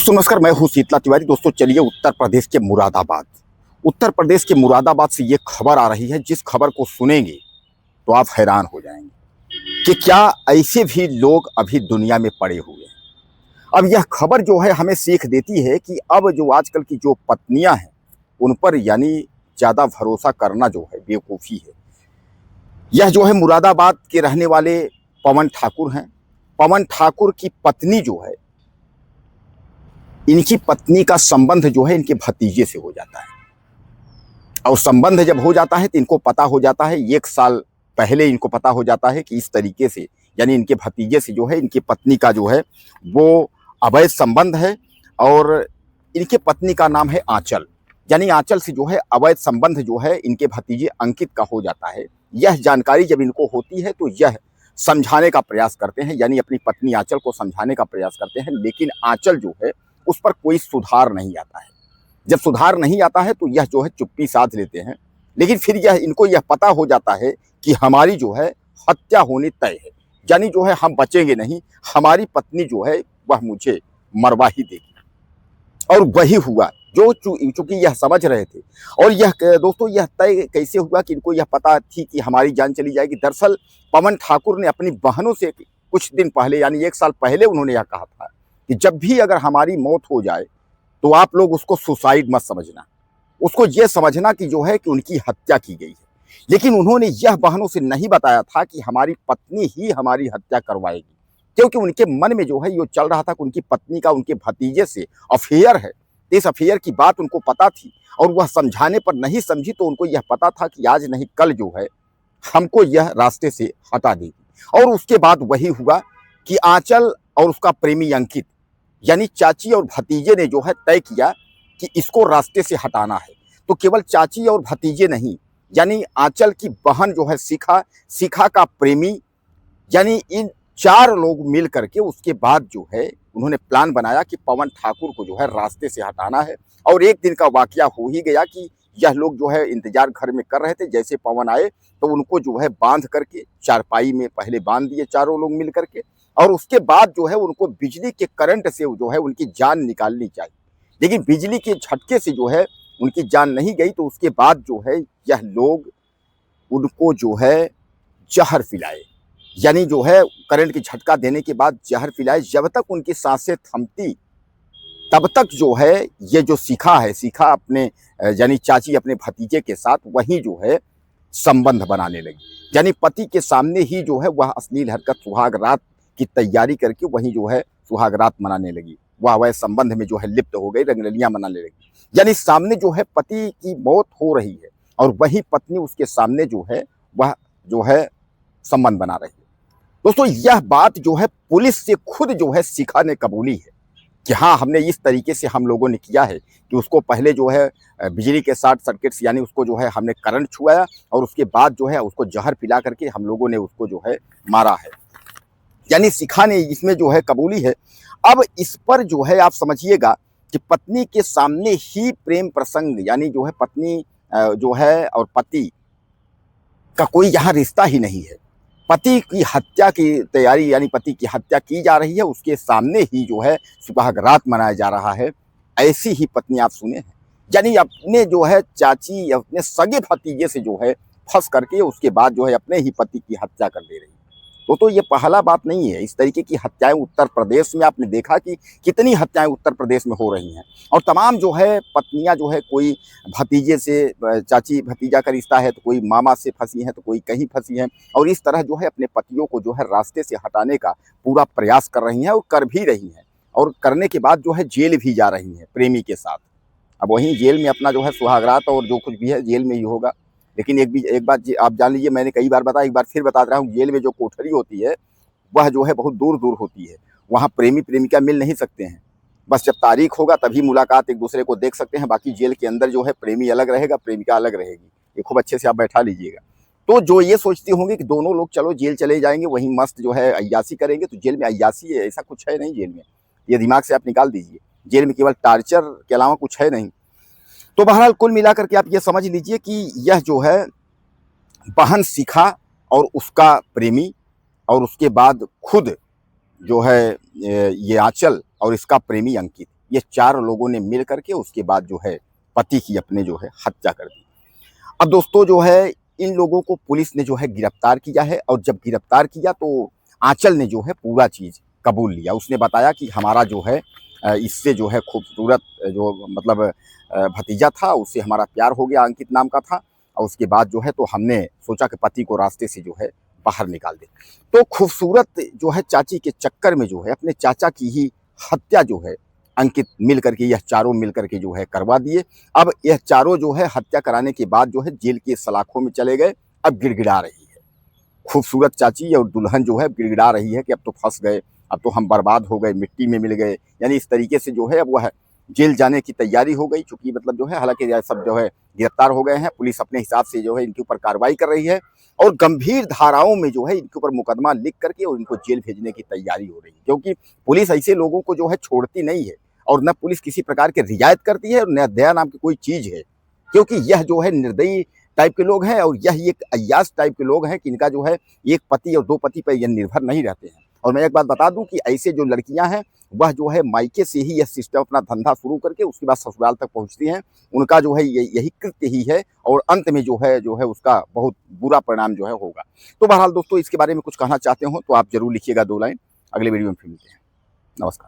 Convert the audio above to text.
दोस्तों नमस्कार, मैं हूं शीतला तिवारी। दोस्तों चलिए उत्तर प्रदेश के मुरादाबाद से ये खबर आ रही है, जिस खबर को सुनेंगे तो आप हैरान हो जाएंगे कि क्या ऐसे भी लोग अभी दुनिया में पड़े हुए हैं। अब यह खबर जो है हमें सीख देती है कि अब जो आजकल की जो पत्नियां हैं उन पर यानी ज़्यादा भरोसा करना जो है बेवकूफ़ी है। यह जो है मुरादाबाद के रहने वाले पवन ठाकुर हैं। पवन ठाकुर की पत्नी जो है, इनकी पत्नी का संबंध जो है इनके भतीजे से हो जाता है, और संबंध जब हो जाता है तो इनको पता हो जाता है, 1 साल पहले इनको पता हो जाता है कि इस तरीके से यानी इनके भतीजे से जो है इनकी पत्नी का जो है वो अवैध संबंध है। और इनके पत्नी का नाम है आंचल, यानी आंचल से जो है अवैध संबंध जो है इनके भतीजे अंकित का हो जाता है। यह जानकारी जब इनको होती है तो यह समझाने का प्रयास करते हैं, यानी अपनी पत्नी आंचल को समझाने का प्रयास करते हैं, लेकिन आंचल जो है उस पर कोई सुधार नहीं आता है। जब सुधार नहीं आता है तो यह जो है चुप्पी साध लेते हैं, लेकिन फिर इनको यह पता हो जाता है कि हमारी जो है हत्या होनी तय है, यानी जो है हम बचेंगे नहीं, हमारी पत्नी जो है वह मुझे मरवा ही देगी। और वही हुआ जो चूंकि यह समझ रहे थे। और यह दोस्तों यह तय कैसे हुआ कि इनको यह पता थी कि हमारी जान चली जाएगी। दरअसल पवन ठाकुर ने अपनी बहनों से कुछ दिन पहले यानी 1 साल पहले उन्होंने यह कहा था कि जब भी अगर हमारी मौत हो जाए तो आप लोग उसको सुसाइड मत समझना, उसको ये समझना कि जो है कि उनकी हत्या की गई है। लेकिन उन्होंने यह बहनों से नहीं बताया था कि हमारी पत्नी ही हमारी हत्या करवाएगी, क्योंकि उनके मन में जो है ये चल रहा था कि उनकी पत्नी का उनके भतीजे से अफेयर है। इस अफेयर की बात उनको पता थी और वह समझाने पर नहीं समझी, तो उनको यह पता था कि आज नहीं कल जो है हमको यह रास्ते से हटा देगी। और उसके बाद वही हुआ कि आंचल और उसका प्रेमी अंकित यानी चाची और भतीजे ने जो है तय किया कि इसको रास्ते से हटाना है। तो केवल चाची और भतीजे नहीं, यानी आंचल की बहन जो है शिखा का प्रेमी, यानी इन 4 लोग मिल करके उसके बाद जो है उन्होंने प्लान बनाया कि पवन ठाकुर को जो है रास्ते से हटाना है। और एक दिन का वाकया हो ही गया कि यह लोग जो है इंतजार घर में कर रहे थे। जैसे पवन आए तो उनको जो है बांध करके चारपाई में पहले बांध दिए चारों लोग मिल करके, और उसके बाद जो है उनको बिजली के करंट से जो है उनकी जान निकालनी चाहिए। लेकिन बिजली के झटके से जो है उनकी जान नहीं गई। तो उसके बाद जो है यह लोग उनको जो है जहर पिलाए, यानी जो है करंट की झटका देने के बाद जहर पिलाए। जब तक उनकी सांसें थमती तब तक जो है ये जो शिखा अपने यानी चाची अपने भतीजे के साथ वहीं जो है संबंध बनाने लगी, यानी पति के सामने ही जो है वह अश्लील हरकत सुहाग रात की तैयारी करके वहीं जो है सुहाग रात मनाने लगी। वह संबंध में जो है लिप्त हो गई, रंगरलियां मनाने लगी। यानी सामने जो है पति की मौत हो रही है और वही पत्नी उसके सामने जो है वह जो है संबंध बना रही है। दोस्तों यह बात जो है पुलिस से खुद जो है शिखा ने कबूली है कि हाँ, हमने इस तरीके से हम लोगों ने किया है कि उसको पहले जो है बिजली के शॉर्ट सर्किट से यानी उसको जो है हमने करंट छुआया और उसके बाद जो है उसको जहर पिला करके हम लोगों ने उसको जो है मारा है। यानी शिखा ने इसमें जो है कबूली है। अब इस पर जो है आप समझिएगा कि पत्नी के सामने ही प्रेम प्रसंग यानी जो है पत्नी जो है और पति का कोई यहाँ रिश्ता ही नहीं है। पति की हत्या की तैयारी यानी पति की हत्या की जा रही है, उसके सामने ही जो है सुहाग रात मनाया जा रहा है। ऐसी ही पत्नी आप सुने हैं, यानी अपने जो है चाची अपने सगे भतीजे से जो है फंस करके उसके बाद जो है अपने ही पति की हत्या कर दे रही है। तो ये पहला बात नहीं है। इस तरीके की हत्याएं उत्तर प्रदेश में आपने देखा कि कितनी हत्याएं उत्तर प्रदेश में हो रही हैं। और तमाम जो है पत्नियां जो है कोई भतीजे से चाची भतीजा का रिश्ता है, तो कोई मामा से फंसी है, तो कोई कहीं फंसी है, और इस तरह जो है अपने पतियों को जो है रास्ते से हटाने का पूरा प्रयास कर रही हैं और कर भी रही हैं। और करने के बाद जो है जेल भी जा रही हैं प्रेमी के साथ। अब वहीं जेल में अपना जो है सुहागरात और जो कुछ भी है जेल में ही होगा। लेकिन एक बात आप जान लीजिए, मैंने कई बार बताया, एक बार फिर बता रहा हूँ, जेल में जो कोठरी होती है वह जो है बहुत दूर दूर होती है। वहाँ प्रेमी प्रेमिका मिल नहीं सकते हैं। बस जब तारीख होगा तभी मुलाकात एक दूसरे को देख सकते हैं। बाकी जेल के अंदर जो है प्रेमी अलग रहेगा, प्रेमिका अलग रहेगी। ये खूब अच्छे से आप बैठा लीजिएगा। तो जो ये सोचती होंगे कि दोनों लोग चलो जेल चले जाएंगे, वहीं मस्त जो है अय्यासी करेंगे, तो जेल में अय्यासी है ऐसा कुछ है नहीं। जेल में ये दिमाग से आप निकाल दीजिए, जेल में केवल टार्चर के अलावा कुछ है नहीं। तो बहरहाल कुल मिलाकर के आप ये समझ लीजिए कि यह जो है बहन शिखा और उसका प्रेमी, और उसके बाद खुद जो है ये आंचल और इसका प्रेमी अंकित, ये 4 लोगों ने मिल करके उसके बाद जो है पति की अपने जो है हत्या कर दी। अब दोस्तों जो है इन लोगों को पुलिस ने जो है गिरफ्तार किया है, और जब गिरफ्तार किया तो आंचल ने जो है पूरा चीज़ कबूल लिया। उसने बताया कि हमारा जो है इससे जो है खूबसूरत जो मतलब भतीजा था, उससे हमारा प्यार हो गया, अंकित नाम का था, और उसके बाद जो है तो हमने सोचा कि पति को रास्ते से जो है बाहर निकाल दें। तो खूबसूरत जो है चाची के चक्कर में जो है अपने चाचा की ही हत्या जो है अंकित मिल करके, यह चारों मिल करके जो है करवा दिए। अब यह चारों जो है हत्या कराने के बाद जो है जेल की सलाखों में चले गए। अब गिड़गिड़ा रही है खूबसूरत चाची और दुल्हन जो है, गिड़गिड़ा रही है कि अब तो फंस गए, अब तो हम बर्बाद हो गए, मिट्टी में मिल गए। यानी इस तरीके से जो है अब वह जेल जाने की तैयारी हो गई, चूंकि मतलब जो है हालांकि सब जो है गिरफ्तार हो गए हैं। पुलिस अपने हिसाब से जो है इनके ऊपर कार्रवाई कर रही है, और गंभीर धाराओं में जो है इनके ऊपर मुकदमा लिख करके और इनको जेल भेजने की तैयारी हो रही है। क्योंकि पुलिस ऐसे लोगों को जो है छोड़ती नहीं है, और न पुलिस किसी प्रकार की रियायत करती है, और न दया नाम की कोई चीज है। क्योंकि यह जो है निर्दयी टाइप के लोग हैं, और यह एक अय्याश टाइप के लोग हैं कि इनका जो है एक पति और 2 पति पर यह निर्भर नहीं रहते हैं। और मैं एक बात बता दूं कि ऐसे जो लड़कियां हैं वह जो है मायके से ही यह सिस्टम अपना धंधा शुरू करके उसके बाद ससुराल तक पहुंचती हैं। उनका जो है यही कृत्य ही है, और अंत में जो है उसका बहुत बुरा परिणाम जो है होगा। तो बहरहाल दोस्तों, इसके बारे में कुछ कहना चाहते हो तो आप जरूर लिखिएगा 2 लाइन। अगले वीडियो में फिर मिलते हैं। नमस्कार।